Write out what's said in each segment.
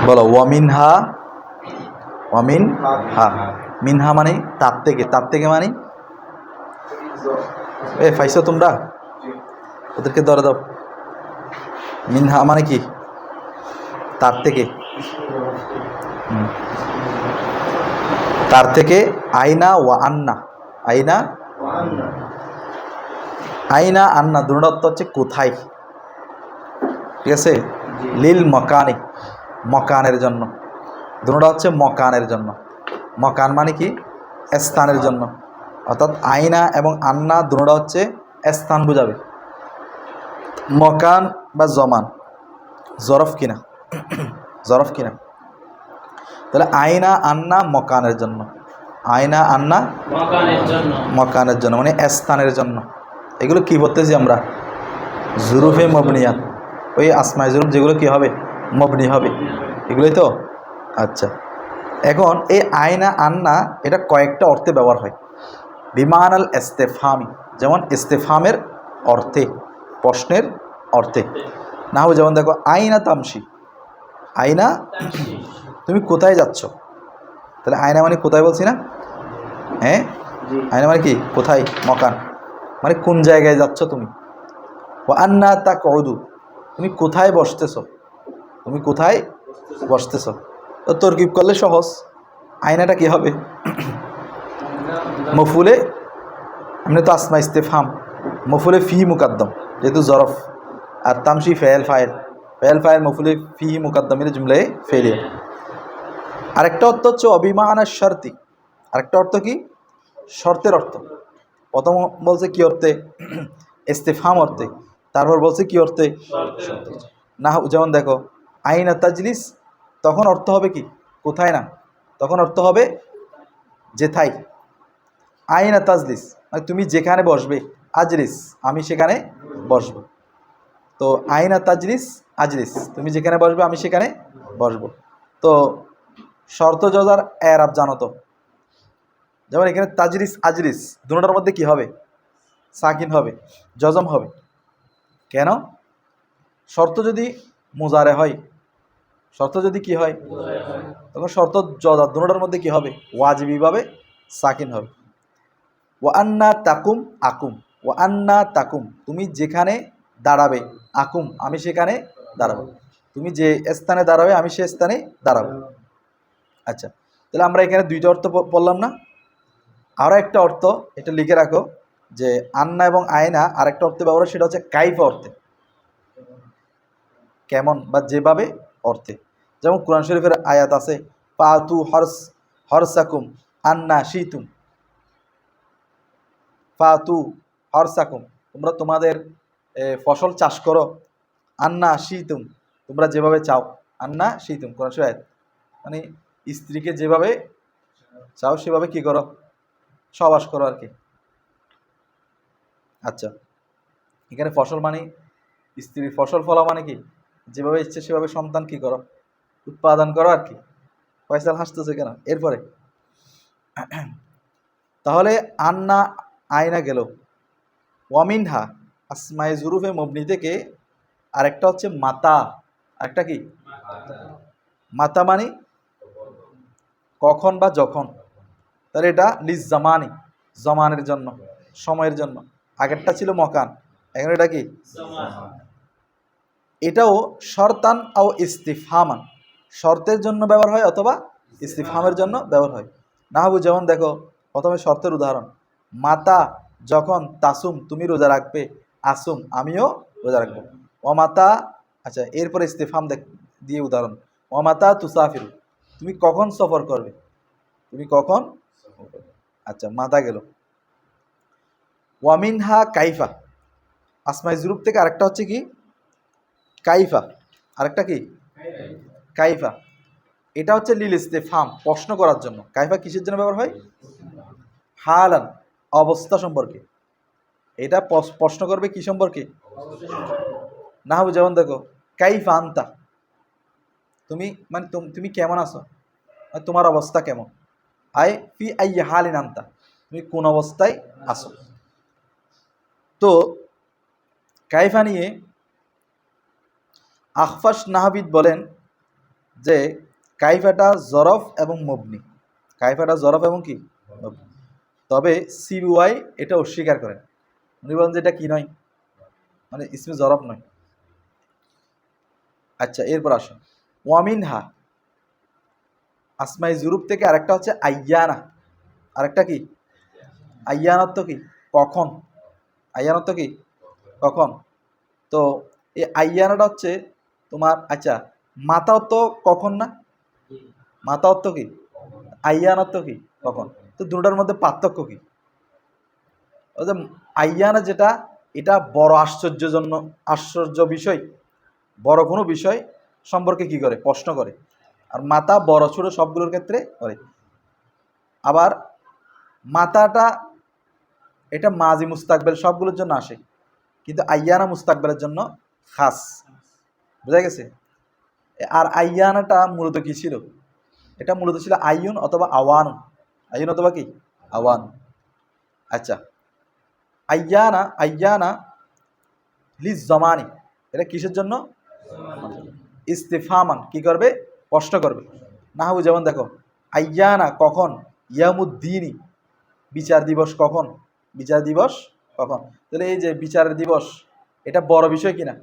বলো ওয়ামিনহা। ওয়ামিন হা, মিনহা মানে তার থেকে, তার থেকে মানে পাইছো তোমরা, ওদেরকে ধরে দাও। মিনহা মানে কি? তার থেকে। তার থেকে আইনা ওয়া আন্না, আইনা আইনা আন্না দুটো অর্থ হচ্ছে কোথায়, ঠিক আছে। লিল মকানি, মকানের জন্য, দুটোটা হচ্ছে মকানের জন্য। মকান মানে কি? স্থানের জন্য। অর্থাৎ আইনা এবং আন্না দুটোটা হচ্ছে স্থান বোঝাবে। মকান বা জমান জরফ কিনা, জরফ কিনা। তাহলে আইনা আন্না মকানের জন্য, আইনা আন্না মকানের জন্য মানে স্থানের জন্য। এগুলো কি বলতেছি আমরা? জুরুফে মবনিয়াত, ওই আসমাই জুরুফ যেগুলো কি হবে, মবনি হবে, এগুলোই তো। আচ্ছা, এখন এই আইনা আন্না এটা কয়েকটা অর্থে ব্যবহার হয়। বিমান আল ইস্তেফহামি, যেমন ইস্তেফহামের অর্থে, প্রশ্নের অর্থে। না হবে যেমন দেখো আইনা তামসি, আইনা তুমি কোথায় যাচ্ছ। তাহলে আয়না মানে কোথায় বলছি না? হ্যাঁ, আয়না মানে কি? কোথায়, মকান মানে কোন জায়গায় যাচ্ছ তুমি। ও আন্না তা কদু, তুমি কোথায় বসতেছ, তুমি কোথায় বসতেছ। তো তরকিব করলে সহজ, আয়নাটা কি হবে? মফুলে, এমনি তো আসমা ইস্তেফহাম, মফুলে ফি মুকাদ্দম যেহেতু জরফ, আর তামসি ফেল ফাইল, ফেল ফাইল মফুলে ফি মুকাদ্দমের জুমলে ফেলিয়া। আরেকটা অর্থ হচ্ছে অবিমানা শর্তি, আরেকটা অর্থ কি? শর্তের অর্থ। প্রথম বলছে কি অর্থে? ইস্তেফহাম অর্থে। তারপর বলছে কি অর্থে? না, যেমন দেখো আইনা তাজলিস, তখন অর্থ হবে কি? কোথায় না, তখন অর্থ হবে যেথায়। আইনা তাজলিস মানে তুমি যেখানে বসবে, আজলিস আমি সেখানে বসবো। তো আইনা তাজলিস আজলিস, তুমি যেখানে বসবে আমি সেখানে বসবো। তো শর্ত জজার এরাব জানো তো, যেমন এখানে তাজলিস আজলিস দুটোটার মধ্যে কি হবে? সাকিন হবে, জজম হবে। কেন? শর্ত যদি মুজারে হয়, শর্ত যদি কি হয়, তখন শর্ত জজা দুটোটার মধ্যে কি হবে? ওয়াজিবিভাবে সাকিন হবে। ও আন্না তাকুম আকুম, ও আন্না তাকুম তুমি যেখানে দাঁড়াবে, আকুম আমি সেখানে দাঁড়াবো, তুমি যে স্থানে দাঁড়াবে আমি সে স্থানে দাঁড়াবো। আচ্ছা, তাহলে আমরা এখানে দুইটা অর্থ বললাম না? আরও একটা অর্থ এটা লিখে রাখো, যে আন্না এবং আয়না আরেকটা অর্থে ব্যবহার, সেটা হচ্ছে কাইফ অর্থে, কেমন বা যেভাবে অর্থে। যেমন কোরআন শরীফের আয়াত আছে, পাতু হরসাকুম আন্না শিতুম, ফাতু হরসাকুম তোমরা তোমাদের ফসল চাষ করো, আন্না শিতুম তোমরা যেভাবে চাও, আন্না শিতুম কোরআন শরীফ আয়াত। মানে স্ত্রীকে যেভাবে চাও সেভাবে কি করো, সহবাস করো আর কি। আচ্ছা, এখানে ফসল মানে স্ত্রীর ফসল ফলা মানে কি? যেভাবে ইচ্ছে সেভাবে সন্তান কি করো, উৎপাদন করো আর কি। ফয়সাল হাসতেছে কেন? এরপরে তাহলে আন্না আয়না গেল। ওয়ামিনহা আসমায়ে জুরুফে মবনি থেকে আরেকটা হচ্ছে মাতা, আরেকটা কি? মাতা মানে কখন বা যখন। তাহলে এটা লিজ জামানি, জমানের জন্য, সময়ের জন্য। আগেরটা ছিল মকান, এখন এটা কি? এটাও শর্তান ও ইস্তিফহামান, শর্তের জন্য ব্যবহার হয় অথবা ইস্তিফহামের জন্য ব্যবহার হয়। না হবু যেমন দেখো প্রথমে শর্তের উদাহরণ, মাতা যখন তাসুম তুমি রোজা রাখবে, আসুম আমিও রোজা রাখবো। ও মাতা, আচ্ছা এরপরে ইস্তিফহাম দিয়ে উদাহরণ, ও মাতা তুসাফিরু তুমি কখন সফর করবে, তুমি কখন। আচ্ছা, মাতা গেল। ওয়ামিনহা কাইফা, আসমাই জুরুব থেকে আরেকটা হচ্ছে কি? কাইফা, আরেকটা কি? কাইফা। এটা হচ্ছে লিল ইস্তেফহাম, প্রশ্ন করার জন্য। কাইফা কিসের জন্য ব্যবহার হয়? হালান, অবস্থা সম্পর্কে। এটা প্রশ্ন করবে কি সম্পর্কে? না হবে যেমন দেখো কাইফা আনতা, তুমি মানে তুমি কেমন আছো, তোমার অবস্থা কেমন। আই ফি আই হালিন আনতা, তুমি কোন অবস্থায় আছো। তো কাইফা নিয়ে আখফাস নাহাবিদ বলেন যে কাইফাটা জরফ এবং মবনি, কাইফাটা জরফ এবং কি মবনি। তবে সিবিওয়াই এটা অস্বীকার করেন, উনি বলেন যে এটা কি নয়, মানে ইসমে জরফ নয়। আচ্ছা, এরপর আসুন ওয়ামিনহা, আসমাই জুরুব থেকে আরেকটা হচ্ছে আইয়ানা, আরেকটা কি আইয়ানত্ব কি কখন, আইয়ানত্ব কি কখন। তো এই আইয়ানাটা হচ্ছে তোমার, আচ্ছা মাতাত্ব কখন না, মাতাত্ব কি আইয়ানত্ব কি কখন, তো দুটার মধ্যে পার্থক্য কি। ওই যে আইয়ানা যেটা, এটা বড় আশ্চর্য বিষয়, বড় কোনো বিষয় সম্পর্কে কি করে প্রশ্ন করে, আর মাতা বড় ছোট সবগুলোর ক্ষেত্রে করে। আবার মাতাটা এটা মাজি মুস্তাকবেল সবগুলোর জন্য আসে, কিন্তু আইয়ানা মুস্তাকবেলের জন্য খাস, বুঝা গেছে। আর আইয়ানাটা মূলত কি ছিল, এটা মূলত ছিল আইয়ুন অথবা আওয়ান, আইয়ুন অথবা কি আওয়ান। আচ্ছা, আইয়ানা, আইয়ানা লিজ জমানি, এটা কিসের জন্য, ইস্তিফামান কি করবে প্রশ্ন করবে। নাহু যেমন দেখো আইয়ানা কখন, ইয়ামুদ্দিনী বিচার দিবস কখন, বিচার দিবস কখন। তাহলে এই যে বিচারের দিবস, এটা বড় বিষয় কিনা,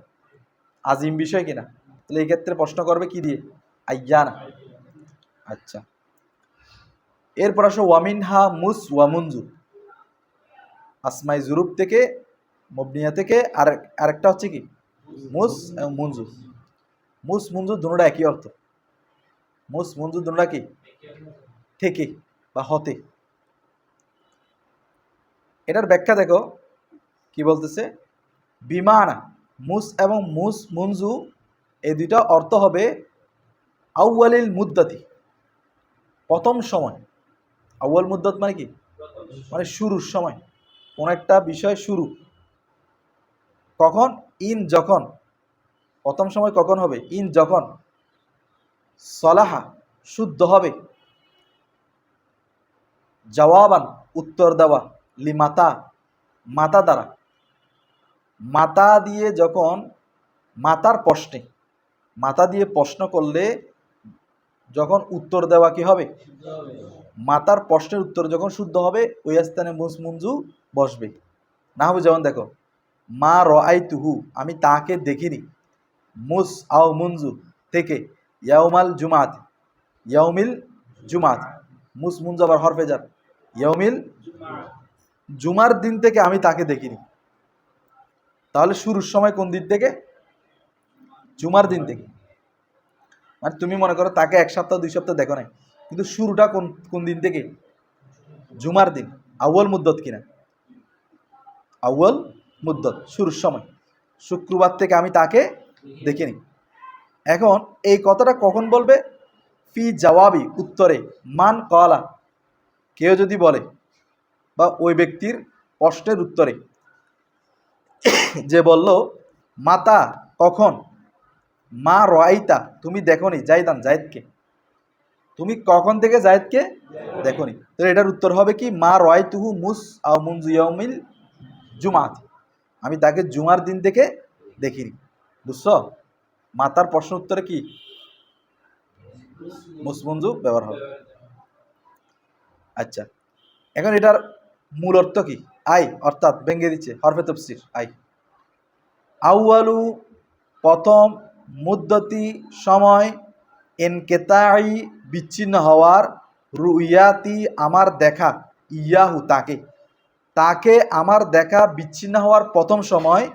আজিম বিষয় কিনা, তাহলে এই ক্ষেত্রে প্রশ্ন করবে কি দিয়ে, আইয়ানা। আচ্ছা, এরপর আসো ওয়ামিনহা মুস ওয়ামুনজু, আসমাই জুরুব থেকে মবনিয়া থেকে আরেকটা হচ্ছে কি মুস এবং মুনজু। মুস মুনজু দুটোটা একই অর্থ, মুস মুনজু দুটোটা কি থেকে বা হতে। এটার ব্যাখ্যা দেখো কি বলতেছে, বিমানা মুস এবং মুনজু এই দুইটা অর্থ হবে আউয়ালিল মুদ্দাতি, প্রথম সময়। আউয়াল মুদ্দত মানে কি, মানে শুরুর সময়, কোন একটা বিষয় শুরু কখন, ইন যখন, প্রথম সময় কখন হবে, ইন যখন সলাহা শুদ্ধ হবে, জওয়াবান উত্তর দেওয়া, লিমাতা মাতা দ্বারা, মাতা দিয়ে যখন মাতার প্রশ্নে, মাতা দিয়ে প্রশ্ন করলে যখন উত্তর দেওয়া কি হবে, মাতার প্রশ্নের উত্তর যখন শুদ্ধ হবে ওই স্থানে মুস মুনজু বসবে। না হবে যেমন দেখো মা রাআইতুহু আমি তাকে দেখিনি, মুস আও মুনজু থেকে, ইয়াউমাল জুমাত ইয়াউমিল জুমাত, মুস মুনজু আবার হরফে জার, ইয়াউমিল জুমার দিন থেকে আমি তাকে দেখিনি। তাহলে শুরুর সময় কোন দিন থেকে, জুমার দিন থেকে। মানে তুমি মনে করো তাকে এক সপ্তাহ 2 সপ্তাহ দেখো নাই, কিন্তু শুরুটা কোন কোন দিন থেকে, জুমার দিন। আউয়াল মুদ্দত কিনা, আউয়াল মুদ্দত শুরুর সময়, শুক্রবার থেকে আমি তাকে দেখিনি। এখন এই কথাটা কখন বলবে, ফি জবাবি উত্তরে, মান কলা কেউ যদি বলে, বা ওই ব্যক্তির প্রশ্নের উত্তরে, যে বলল মাতা কখন, মা রাআইতা তুমি দেখোনি, জাইদান জায়েদকে, তুমি কখন থেকে জায়েদকে দেখোনি। তো এটার উত্তর হবে কি, মা রাআইতুহু মুস আও মুনজু ইয়াউমিল জুমাত, আমি তাকে জুমার দিন থেকে দেখিনি। বুঝছো, মাতার প্রশ্ন উত্তরে কি মুস মুনজু ব্যবহার হবে। আচ্ছা, এখন এটার মূল অর্থ কি, আই অর্থাৎ ভেঙে দিচ্ছে হরফে তাফসীর, আই আউয়ালু প্রথম, মুদ্দতি সময়, ইনকেতাই বিচ্ছিন্ন হওয়ার, রুইয়াতি আমার দেখা, ইয়াহু তাকে, তাকে আমার দেখা বিচ্ছিন্ন হওয়ার প্রথম সময়,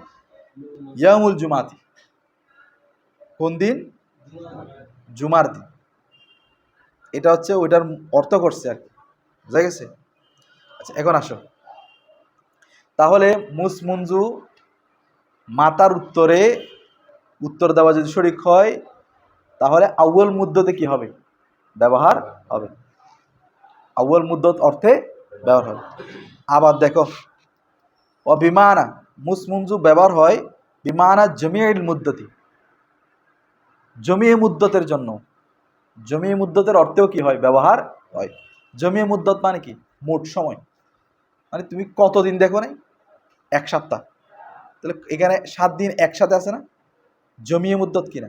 ইয়ামুল জুমাতি কোন দিন, জুমার দিন। এটা হচ্ছে ওইটার অর্থ করছে আর কি, বুঝা গেছে। আচ্ছা, এখন আসো তাহলে মুস মুনজু মাতার উত্তরে উত্তর দেওয়া যদি সঠিক হয় তাহলে আউয়াল মুদ্দতে কি হবে, ব্যবহার হবে, আউয়াল মুদ্দত অর্থে ব্যবহার হবে। আবার দেখো ও বিমানা মুস মুনজু ব্যবহার হয় বিমানা জমিউল মুদ্দতি, জমিয়ে মুদ্দতের জন্য, জমিয়ে মুদ্দতের অর্থেও কি হয়, ব্যবহার হয়। জমিয়ে মুদ্দত মানে কি, মোট সময়, মানে তুমি কতদিন দেখো নাই, 1 সপ্তাহ, তাহলে এখানে 7 দিন একসাথে আছে না, জমিয়ে মুদ্দত কিনা,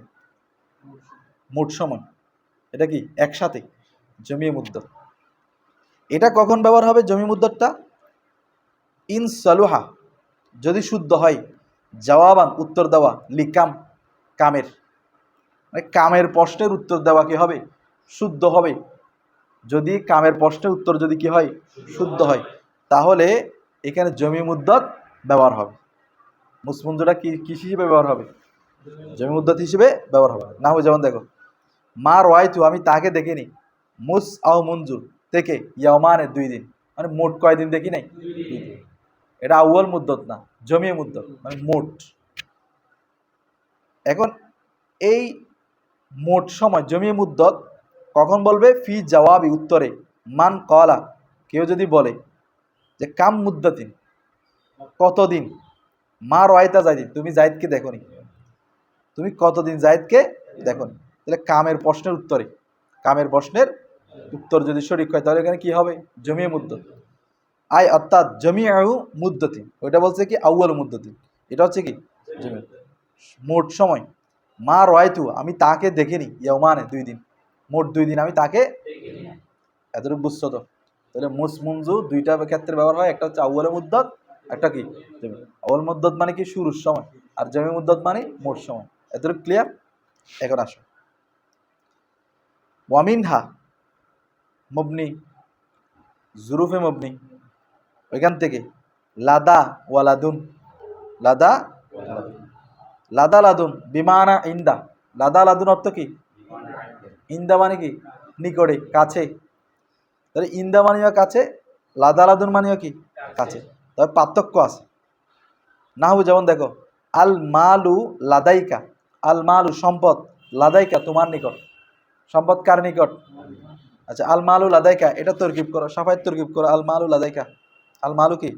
মোট সময়। এটা কি একসাথে জমিয়ে মুদ্দত। এটা কখন ব্যবহার হবে জমি মুদ্দতটা? ইন সালুহা, যদি শুদ্ধ হয়, জবাবান উত্তর দেওয়া, লিকাম কামের, মানে কামের প্রশ্নের উত্তর দেওয়া কি হবে? শুদ্ধ হবে। যদি কামের প্রশ্নের উত্তর যদি কি হয়? শুদ্ধ হয়, তাহলে এখানে জমি মুদ্দত ব্যবহার হবে। মুসমুঞ্জুটা কি কি হিসেবে ব্যবহার হবে? জমি মুদ্দত হিসেবে ব্যবহার হবে। না হয় যেমন দেখো, মা রয়তু আমি তাকে দেখিনি, মুস আও মঞ্জুর থেকে ইয়ামানে 2 দিন, মানে মোট কয়দিন দেখি নাই? 2 দিন। এটা আউয়াল মুদ্দত না, জমি মুদ্দত মানে মোট। এখন এই মোট সময় জমি মুদ্দত কখন বলবে? ফি জবাবি উত্তরে, মান কলা কেউ যদি বলে যে কাম মুদ্দাতিন কতদিন, মা রয়তা জাইদিন তুমি জাইদকে দেখোনি, তুমি কতদিন জাইদকে দেখোনি, তাহলে কামের প্রশ্নের উত্তরে, কামের প্রশ্নের উত্তর যদি সঠিক হয় তাহলে এখানে কি হবে? জমি মুদ্দত। আই অর্থাৎ জমি আউ মুদ্দতিন, ওইটা বলছে কি আউয়াল মুদ্দতিন, এটা হচ্ছে কি জমি মোট সময়। মা রয়তু আমি তাকে দেখিনি, ইয়ামানে 2 দিন, মোট 2 দিন আমি তাকে এতটুকু বুঝছো তো? তাহলে মুসমুঞ্জু দুইটা ক্ষেত্রে ব্যবহার হয়, একটা হচ্ছে আউয়াল মুদ্দত, একটা কি জমি। আউয়াল মুদ্দত মানে কি শুরুর সময়, আর জমি মুদ্দত মানে মোট সময়। এতটুকু ক্লিয়ার? এখন আসো, ওয়ামিনহা মবনি, জুরুফে মবনি, ওইখান থেকে লাদা ওয়ালাদুন, লাদা লাদা লাদুন বিমানা ইন্দা, লাদা লাদুন অর্থ কি? ইন্দা মানে কি? নিকটে, কাছে। তাহলে ইন্দা মানেও কাছে, লাদা লাদুন মানেও কি? কাছে। তবে পার্থক্য আছে। না হবে যেমন দেখো, আল মালু লাদাইকা, আল মালু সম্পদ, লাদাইকা তোমার নিকট, সম্পদ কার নিকট? আচ্ছা, আল মালু লাদাইকা এটা তরকিব করো, সাফায়েত তরকিব করো, আল মালু লাদাইকা। আল মালু কি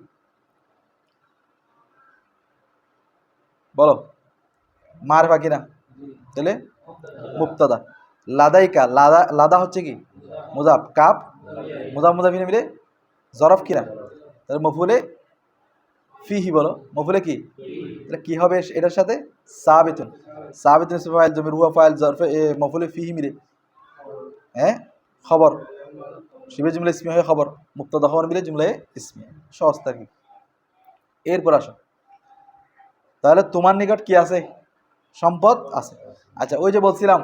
বলো? মারফা কিনা? তাহলে মুক্তাদা। লাদাইকা, লাদা লাদা হচ্ছে কি? মুজাফ, কাপ মুজাফ মুজাফিনে মিলে জরফ কিনা? তাহলে মফুলে ফিহি বলো, মফুলে কি? তাহলে কি হবে এটার সাথে? সাবিতুন, সাবিতুন ইসম ফাইল, জমির হুয়া ফাইল, জরফে মফুলে ফিহি মিলে হ্যাঁ খবর, শিবে জুমলা ইসমি হয়ে খবর, মুক্তাদা খবর মিলে জুমলায় ইসমি, সহজ থাকি। এরপর আসো, তাহলে তোমার নিকট কি আছে? সম্পদ আছে। আচ্ছা, ওই যে বলছিলাম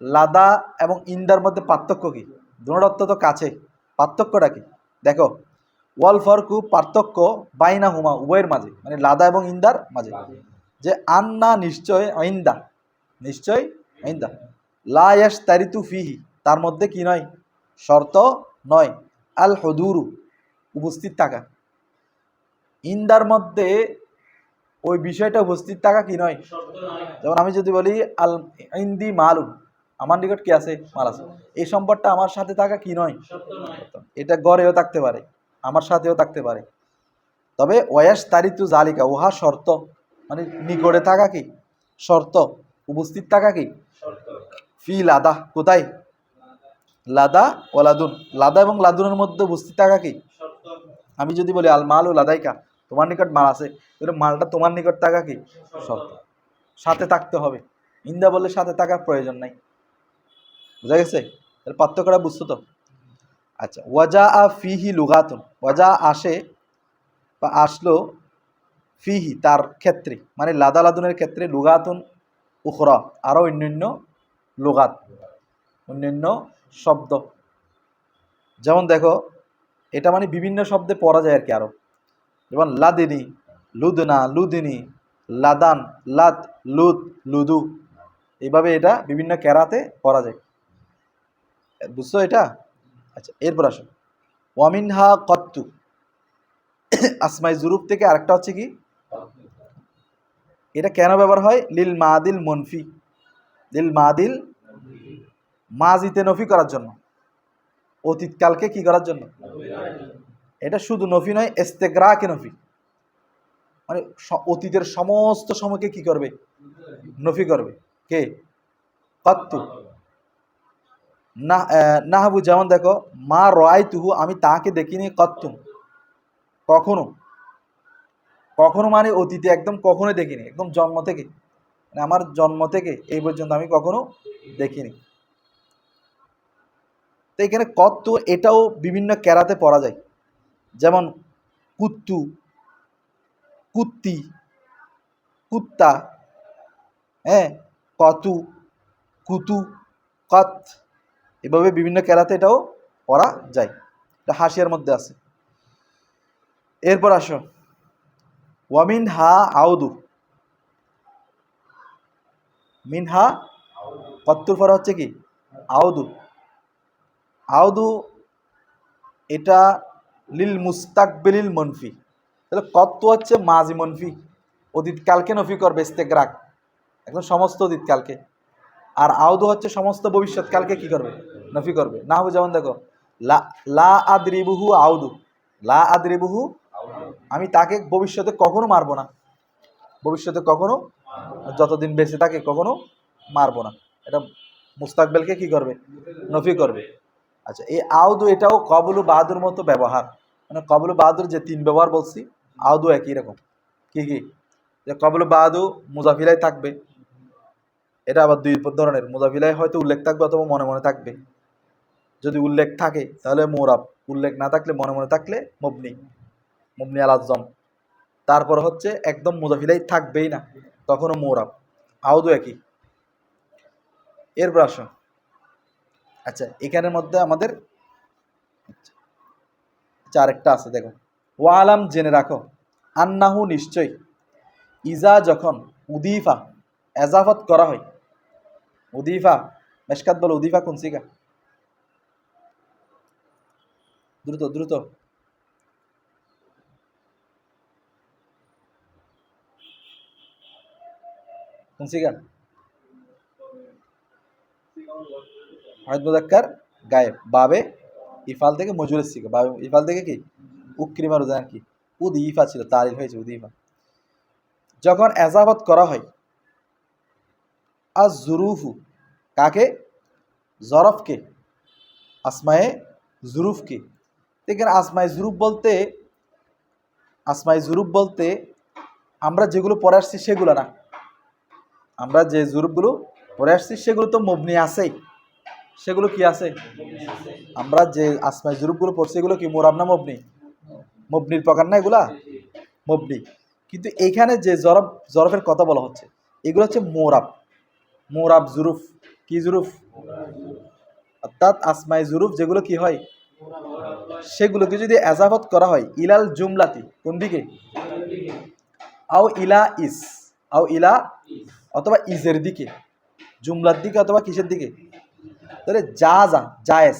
লাদা এবং ইন্দার মধ্যে পার্থক্য কি? দুটোর অর্থ তো কাছে, পার্থক্যটা কি? দেখো, ওয়াল ফরকু পার্থক্য, বাইনা হুমা উভয়ের মাঝে, মানে লাদা এবং ইন্দার মাঝে, যে আন্না নিশ্চয়, আইন্দা নিশ্চয়, আইন্দা লা ইয়াশতারিতু ফিহি তার মধ্যে কি নয়? শর্ত নয়, আল হুদুরু উপস্থিত থাকা। ইন্দার মধ্যে ওই বিষয়টা উপস্থিত থাকা কি নয়? যেমন আমি যদি বলি আল ইন্দি মালুন, আমার নিকট কি আছে? মাল আছে, এই সম্পদটা আমার সাথে থাকা কি নয়? এটা গড়েও থাকতে পারে, আমার সাথেও থাকতে পারে। তবে ওয়াস তারিতু জালিকা উহা শর্ত, মানে নিকটে থাকা কি? শর্ত, উপস্থিত থাকা কি? ফি লাদা কোথায়? লাদা ও লাদুন, লাদা এবং লাদুনের মধ্যে উপস্থিত থাকা কি? আমি যদি বলি আল মাল ও লাদাইকা তোমার নিকট মাল আছে, তাহলে মালটা তোমার নিকট থাকা কি? শর্ত, সাথে থাকতে হবে। ইন্দা বললে সাথে থাকার প্রয়োজন নাই। বুঝা গেছে? এর পার্থক্যটা বুঝছো তো? আচ্ছা, ওয়াজা আ ফিহি লুগাতুন, ওয়াজা আসে বা আসলো, ফিহি তার ক্ষেত্রে, মানে লাদা লাদুনের ক্ষেত্রে, লুগাতুন উখরা আরও অন্যান্য লুগাত, অন্যান্য শব্দ। যেমন দেখো, এটা মানে বিভিন্ন শব্দে পড়া যায় আর কি আরো, যেমন লাদিনী, লুদনা, লুদিনী, লাদান, লাদ, লুদ, লুদু, এইভাবে এটা বিভিন্ন কেরাতে পড়া যায়। বুঝছো এটা? আচ্ছা, এরপর আসো, ওয়ামিনহা কত্তু, আসমাই জুরুফ থেকে আরেকটা হচ্ছে কি? এটা কেন ব্যবহার হয়? লিল মাদিল মনফি, লিল মাদিল মাজিতে নফি করার জন্য, অতীতকালকে কি করার জন্য? এটা শুধু নফি নয়, ইস্তেগরাকে নফি, মানে অতীতের সমস্ত সময়কে কি করবে? নফি করবে। কে? কত্তু। না নাহাবু, যেমন দেখো, মা রায়তুহু আমি তাকে দেখিনি, কত্তুম কখনো, কখনো মানে অতীতে একদম কখনো দেখিনি, একদম জন্ম থেকে, মানে আমার জন্ম থেকে এই পর্যন্ত আমি কখনো দেখিনি। তো এখানে কত এটাও বিভিন্ন কেরাতে পড়া যায়, যেমন কুত্তু, কুত্তি, কুত্তা, হ্যাঁ, কতু, কুতু, কত, এভাবে বিভিন্ন কেরাতে এটাও পড়া যায়। এটা হাসিয়ার মধ্যে আছে। এরপর আসো ওয়ামিন হা আউদু, মিনহা কত্তুর পর হচ্ছে কি আউদু। আউদু এটা লিল মুস্তাকবিলিল মনফি, তাহলে কত্তু হচ্ছে মাজি মনফি, অতীতকালকে নফি করবে ইস্তেগরাক, একদম সমস্ত অতীতকালকে। আর আউদু হচ্ছে সমস্ত ভবিষ্যৎকালকে কি করবে, নফি করবে। না হবে যেমন দেখো লা লা আদরিবুহু আউদু, লা আদরিবুহু, আমি তাকে ভবিষ্যতে কখনো মারবো না, ভবিষ্যতে কখনো, যতদিন বেঁচে থাকে কখনো মারবো না, এটা মুস্তাকবেলকে কি করবে, নফি করবে। আচ্ছা, এই আউদু এটাও কবলু বাহাদুর মতো ব্যবহার, মানে কবলু বাহাদুর যে তিন ব্যবহার বলছি, আউদু একই রকম। কি কি, যে কবলু বাহাদু মুজাফিলাই থাকবে, এটা আবার দুই ধরনের, মুজাফিলাই হয়তো উল্লেখ থাকবে অথবা মনে মনে থাকবে। যদি উল্লেখ থাকে তাহলে মোরাব, উল্লেখ না থাকলে মনে মনে থাকলে মবনি, মবনি আল আজম। তারপর হচ্ছে একদম মুজাফিলাই থাকবেই না, তখনও মোরাব। আউদু একই। এরপর আসো, আচ্ছা এখানের মধ্যে আমাদের আরেকটা আছে দেখো, ওয়ালাম জেনে রাখো, আন্নাহু নিশ্চয়, ইজা যখন উদিফা এজাফত করা হয়, উদিফা, মেশকাত বলো উদিফা কোন সিগা, দ্রুত দ্রুত, কোন সিগা, হায়দ মুজাক্কার গায়েব, বাবে ইফাল থেকে মজুরের সিগা, বাবে ইফাল থেকে কি উক্রিমা রোজান কি উদিফা ছিল, তারিল হয়েছে উদিফা। যখন এজাফত করা হয় আজ জুরুফু, কাকে, জরফকে, আসমায়ে জুরুফকে। এখানে আসমায়ে জুরুফ বলতে, আসমায়ে জুরুফ বলতে আমরা যেগুলো পড়ে আসছি সেগুলো না, আমরা যে জুরুফগুলো পড়ে আসছি সেগুলো তো মবনি আছেই, সেগুলো কি আছে, আমরা যে আসমায়ে জুরুফগুলো পড়ছি এগুলো কি মোরাব না মবনি, মবনির প্রকার না এগুলা, মবনি। কিন্তু এইখানে যে জরফ, জরফের কথা বলা হচ্ছে এগুলো হচ্ছে মোরাব, মোরাব জুরুফ, কি জুরুফ, অর্থাৎ আসমায়ে জুরুফ যেগুলো কি হয়, সেগুলোকে যদি এজাফত করা হয় ইলাল জুমলাতি, কোন দিকে, আও ইলা ইস, আও ইলা অথবা ইজের দিকে, জুমলার দিকে অথবা কিসের দিকে, তাহলে যা যা জায়েজ,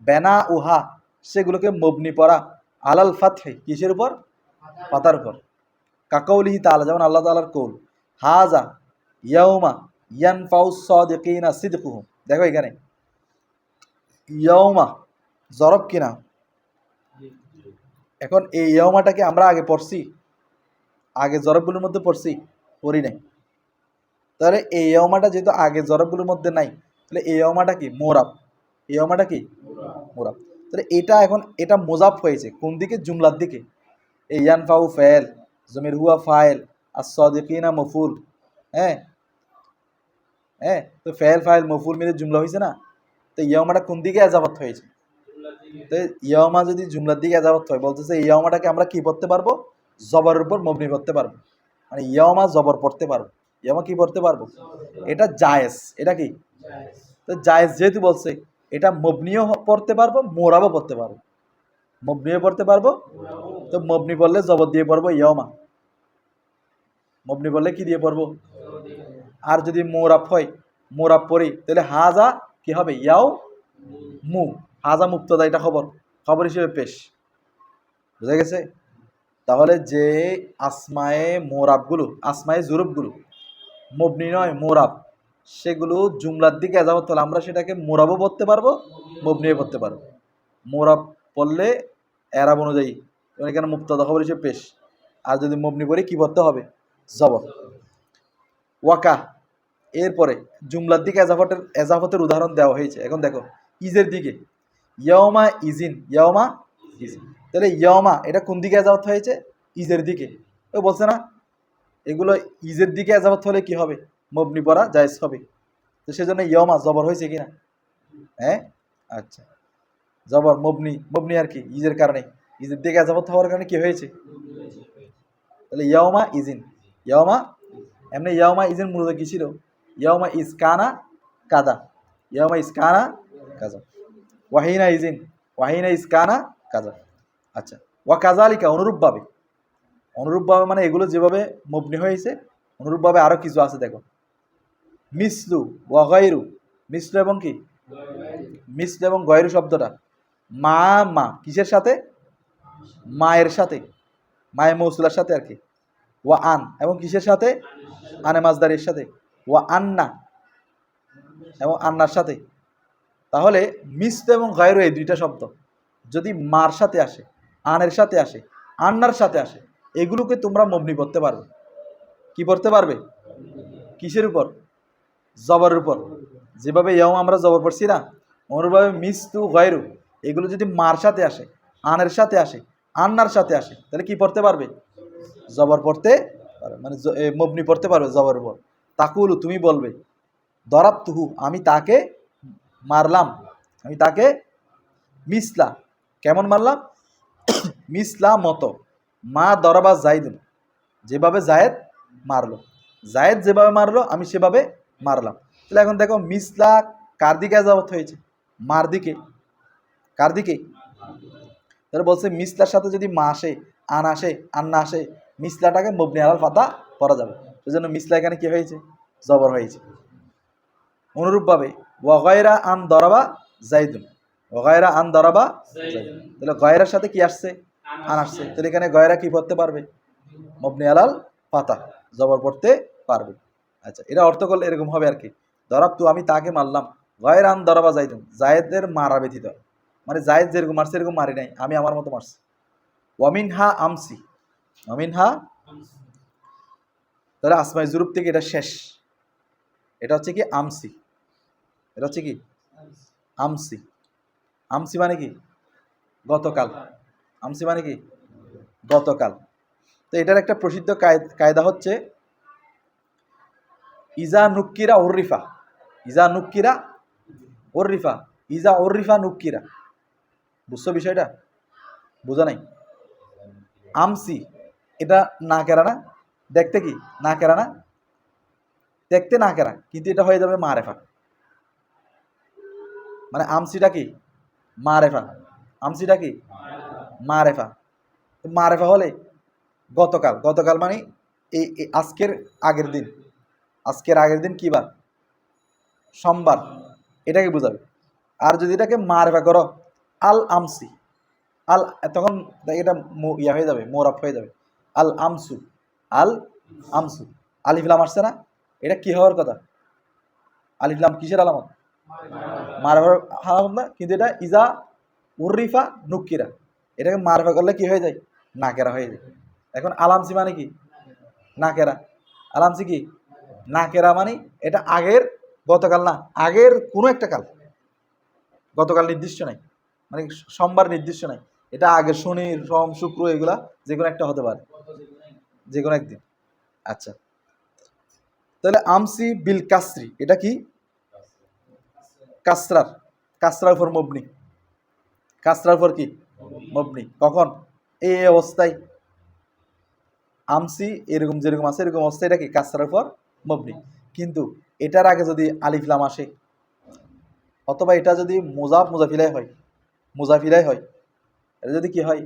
বেনা উহা, সেগুলোকে মবনি পড়া আলাল ফাতহি, কিসের উপর, পাতার উপর। কাকাউলিহি তাআলা, যেমন আল্লাহ তাআলার কৌল, হাজা ইয়াউমা ইয়ানফাউস সাদিকিনা সিদকুহুম। দেখো এখানে ইয়াউমা জরব কিনা, এখন এই ইয়াউমাটাকে আমরা আগে পড়ছি, আগে জরবগুলোর মধ্যে পড়ছি, পড়ি নাই। তাহলে এই ইয়াউমাটা যেহেতু আগে জরবগুলোর মধ্যে নাই, তাহলে এই ইয়াউমাটা কি মোরাব, এই ইয়াউমাটা কি মোরাব। তাহলে এটা এখন এটা মোজাফ হয়েছে কোন দিকে, জুমলার দিকে। এই ইয়ানফাউ ফাইল, জমির হুয়া ফাইল, আর সাদিকিনা মফুল, হ্যাঁ হ্যাঁ, তো ফাইল ফাইল মফুল মিলে জুমলা হয়েছে না, তো ইয়াউমাটা কোন দিকে এজাফত হয়েছে, তো ইয়াউমা যদি জুমলার দিকে এজাফত হয়, বলতেছে এই ইয়াউমাটাকে আমরা কি পড়তে পারবো, জবরের উপর মবনি পড়তে পারবো, মানে ইয়াউমা জবর পড়তে পারবো, ইয়াউমা কি পড়তে পারবো, এটা জায়েজ, এটা কি, তো জায়েজ যেহেতু বলছে, এটা মবনিও পড়তে পারবো, মোরাবও পড়তে পারবো, মবনিও পড়তে পারবো, তো মবনি বললে জবর দিয়ে পড়বো ইয়াউমা, মবনি বললে কি দিয়ে পড়বো, আর যদি মোরাব হয়, মোরাব পড়ি, তাহলে হাজা কি হবে, ইয়াও মু, হাজা মুক্তদা, এটা খবর, খবর হিসেবে পেশ, বুঝা গেছে। তাহলে যে আসমায়ে মোরাবগুলো, আসমায়ে জুরুবগুলো মবনি নয় মোরাব, সেগুলো জুমলার দিকে এজাফত হলে আমরা সেটাকে মোরাবও পড়তে পারবো, মবনিও পড়তে পারবো। মোরাব পড়লে এরাব অনুযায়ী এখানে মুক্তদা খবর হিসেবে পেশ, আর যদি মবনি পড়ি কি পড়তে হবে, জবর। ওয়াকা, এরপরে জুমলার দিকে এজাফতের উদাহরণ দেওয়া হয়েছে। এখন দেখো ইজের দিকে, ইয়মা ইজিন, ইয়মা ইজিন, তাহলে ইয়মা এটা কোন দিকে এজাফত হয়েছে, ইজের দিকে। ও বলছে না এগুলো ইজের দিকে এজাফত হলে কি হবে, মবনি পড়া জায়েজ হবে, তো সেজন্য ইয়মা জবর হয়েছে কিনা, হ্যাঁ। আচ্ছা, জবর মবনি, মবনি আর কি ইজের কারণে, ইজের দিকে এজাবত হওয়ার কারণে কি হয়েছে? তাহলে ইয়াওমা ইজিন, ইয়াওমা, এমনি ইয়াওমা ইজিন মূলত কি ছিল? ইয়াওমা ইজ কানা কাদা, ইয়াওমা ইজ কানা কাজা, ওয়াহিনা ইজিন, ওয়াহিনা ইজ কানা কাজা। আচ্ছা, ওয়া কাজালিকা, অনুরূপভাবে, অনুরূপভাবে মানে এগুলো যেভাবে মবনি হয়েছে অনুরূপভাবে আরও কিছু আছে দেখো। মিসলু ওয়া গায়রু, মিসলু এবং কি, মিসলু এবং গয়রু শব্দটা মা মা কিসের সাথে? মায়ের সাথে, মায়ের মৌসুলার সাথে আর কি। ওয়া আন এবং কিসের সাথে? আনে মাজদারের সাথে। ওয়া আন্না এবং আন্নার সাথে। তাহলে মিসলু এবং গায়রু এই দুইটা শব্দ যদি মার সাথে আসে, আনের সাথে আসে, আন্নার সাথে আসে, এগুলোকে তোমরা মবনি করতে পারবে। কি করতে পারবে? কিসের উপর? জবরের উপর। যেভাবে ইয়াও আমরা জবর পড়ছি না, অনুরূপভাবে মিসলু গায়রু এগুলো যদি মার সাথে আসে, আনের সাথে আসে, আন্নার সাথে আসে, তাহলে কি পড়তে পারবে? জবর পড়তে পারবে, মানে মবনি পড়তে পারবে জবরের উপর। তাকুলু, তুমি বলবে, দরাবতুহু, আমি তাকে মারলাম, আমি তাকে মিসলা, কেমন মারলাম? মিসলা মতো, মা দরাবা জাইদুন, যেভাবে জায়েদ মারলো, জায়েদ যেভাবে মারলো আমি সেভাবে মারলাম। তাহলে এখন দেখো মিসলা কার দিকে এজাবত হয়েছে? মার দিকে। কার দিকে? তাহলে বলছে মিসলার সাথে যদি মা আসে, আন আসে, আন্না আসে, মিসলাটাকে মবনি আলাল ফাতা পড়া যাবে। সেজন্য মিসলা এখানে কি হয়েছে? জবর হয়েছে। অনুরূপভাবে ওয়াগায়রা আন দরাবা জাইদুন, ওয়াগায়রা আন দরাবা জাইদুন, তাহলে গয়রার সাথে কি আসছে? আন আসছে, তাহলে এখানে গয়রা কি পড়তে পারবে? মবনি আলাল ফাতা, জবর পড়তে পারবে। আচ্ছা, এটা অর্থ করলে এরকম হবে আর কি, দরাবতু, আমি তাকে মারলাম, গয়রা আন দরাবা জাইদুন, জায়েদের মারা ব্যতীত, মানে জায়েদ যেরকম মারছে এরকম মারি নাই, আমি আমার মতো মারছি। ওয়ামিনহা আমসি, ওয়ামিনহা, তাহলে আসমাই জুরুব থেকে এটা শেষ, এটা হচ্ছে কি আমসি, এটা হচ্ছে কি আমসি। আমসি মানে কি? গতকাল। আমসি মানে কি? গতকাল। তো এটার একটা প্রসিদ্ধ কায়দা হচ্ছে ইজা নুক্কিরা উর্রিফা, ইজা নুক্কিরা উর্রিফা, ইজা উর্রিফা নুক্কিরা। বুঝছো বিষয়টা? বোঝা নাই? আমসি এটা না কেরা না, দেখতে কি না কেরা না, দেখতে না কেরা, কিন্তু এটা হয়ে যাবে মারেফা, মানে আমসিটা কি? মারেফা, আমসিটা কি? মারেফা। মারেফা হলে গতকাল, গতকাল মানে এই আজকের আগের দিন, আজকের আগের দিন কি বার? সোমবার, এটাকে বোঝাবে। আর যদি এটাকে মারেফা করো আল আমসি, আল, তখন এটা ইয়া হয়ে যাবে, মোরাফ হয়ে যাবে, আল আমসু, আল আমসু, আলিফ লাম আসছে না, এটা কি হওয়ার কথা? আলিফ লাম কিসের আলামত? মারফার আলামত না, কিন্তু এটা ইজা উর্রিফা নুক্কিরা, এটাকে মারফা করলে কি হয়ে যায়? নাকেরা হয়ে যায়। এখন আলামসি মানে কি? নাকেরা। আলামসি কি? নাকেরা মানে এটা আগের, গতকাল না, আগের কোনো একটা কাল, গতকাল নির্দিষ্ট নাই, মানে সোমবার নির্দিষ্ট নাই, এটা আগের শনি, সোম, শুক্র, এগুলা যে কোনো একটা হতে পারে, যে কোনো একদিন। আচ্ছা, তাহলে আমসি বিল কাসরি, এটা কি? কাসরার, কাসরার উপর মবনি, কাসরার উপর কি? মবনি। কখন? এই অবস্থায় আমসি এরকম যেরকম আছে এরকম অবস্থায় এটা কি? কাসরার উপর মবনি। কিন্তু এটার আগে যদি আলিফ লাম আসে, অথবা এটা যদি মুজাফিলাই হয়, মুজাফিলাই হয়, এটা যদি কি হয়?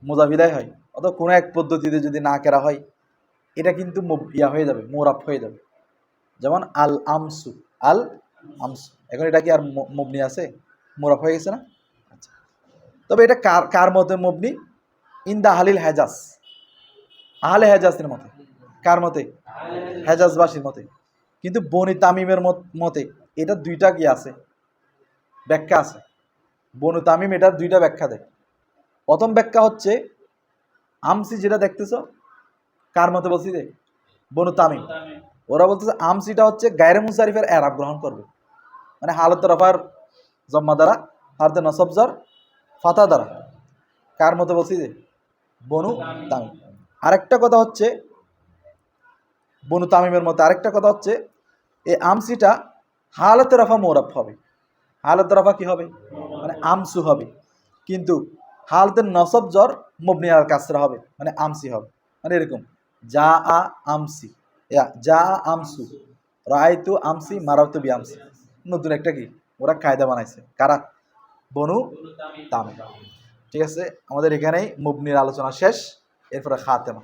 মুজাফিলাই হয়, অথবা কোনো এক পদ্ধতিতে যদি না কেরা হয়, এটা কিন্তু ইয়া হয়ে যাবে, মোরাফ হয়ে যাবে। যেমন আল আমসু, আল আমসু, এখন এটা কি আর মবনি আছে? মোরাফ হয়ে গেছে না? আচ্ছা, তবে এটা কার কার মতে মবনি? ইন্দা আহলিল হেজাজ, আহলে হেজাজের মতে। কার মতে? হেজাজবাসীর মতে। কিন্তু বনি তামিমের মতে এটা দুইটা কি আছে, ব্যাখ্যা আছে। বনু তামিম এটার দুইটা ব্যাখ্যা দেয়। প্রথম ব্যাখ্যা হচ্ছে আমসি যেটা দেখতেছ, কার মতে বলছি রে? বনু তামিম। ওরা বলতেছে আমসিটা হচ্ছে গায়রে মুনসারিফের এরাব গ্রহণ করবে, মানে হালত রফার জম্মা দ্বারা, হারতে নসবজার ফাতা দ্বারা। কার মতে বলছি যে? বনু তামিম। আরেকটা কথা হচ্ছে বনু তামিমের মতে, আরেকটা কথা হচ্ছে এই আমসিটা হালতে রফা মোরাফ হবে, হালতের রফা কি হবে, মানে আমসু হবে, কিন্তু হালতের নসব জ্বর মবনি আল কাসরা হবে, মানে আমসি হবে। মানে এরকম যা আ আমসি, যা আ আমসু, রায়তু আমসি, মারাতু বি আমসি। নতুন একটা কি ওরা কায়দা বানাইছে, কারা? বনু তামিম। ঠিক আছে, আমাদের এখানেই মুবনির আলোচনা শেষ, এরপরে খাতেমা।